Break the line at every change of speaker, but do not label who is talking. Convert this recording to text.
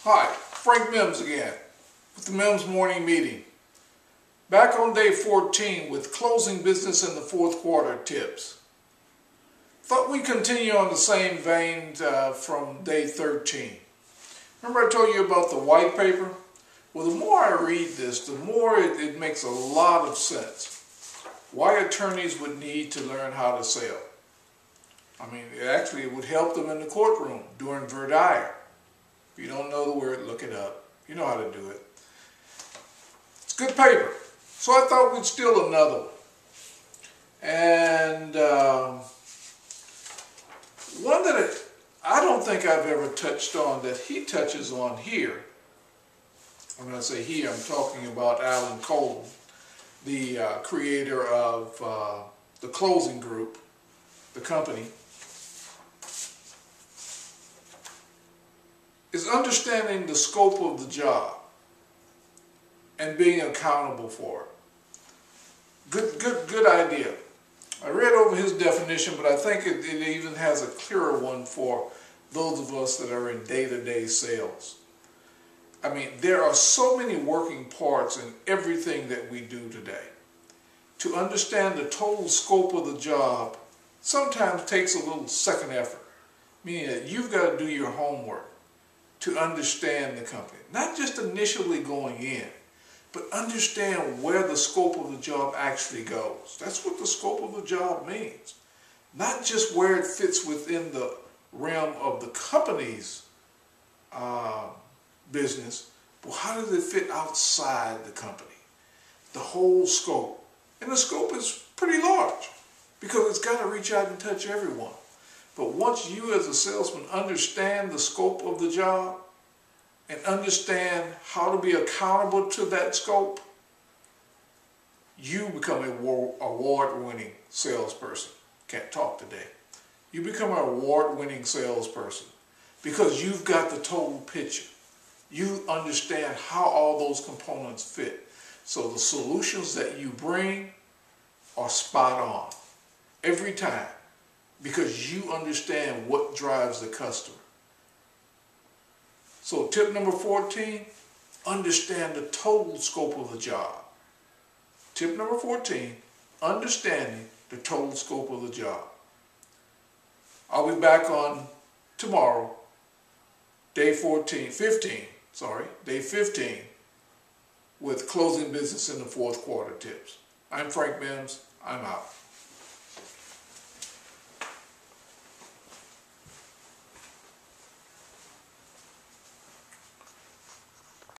Hi, Frank Mims again with the Mims Morning Meeting. Back on day 14 with closing business in the fourth quarter tips. Thought we'd continue on the same vein from day 13. Remember I told you about the white paper? Well, the more I read this, the more it makes a lot of sense. Why attorneys would need to learn how to sell. I mean, it would help them in the courtroom during voir dire. If you don't know the word, look it up. You know how to do it. It's good paper. So I thought we'd steal another one. And one that I don't think I've ever touched on that he touches on here. When I say he, I'm talking about Alan Colton, the creator of the Closing Group, the company, is understanding the scope of the job and being accountable for it. Good idea. I read over his definition, but I think it even has a clearer one for those of us that are in day-to-day sales. I mean, there are so many working parts in everything that we do today. To understand the total scope of the job sometimes takes a little second effort, meaning that you've got to do your homework to understand the company. Not just initially going in, but understand where the scope of the job actually goes. That's what the scope of the job means. Not just where it fits within the realm of the company's business, but how does it fit outside the company? The whole scope. And the scope is pretty large because it's got to reach out and touch everyone. But once you as a salesman understand the scope of the job and understand how to be accountable to that scope, you become an award-winning salesperson. Can't talk today. You become an award-winning salesperson because you've got the total picture. You understand how all those components fit. So the solutions that you bring are spot on every time, because you understand what drives the customer. So tip number 14, understand the total scope of the job. Tip number 14, understanding the total scope of the job. I'll be back on tomorrow, day 15, with closing business in the fourth quarter tips. I'm Frank Mims. I'm out.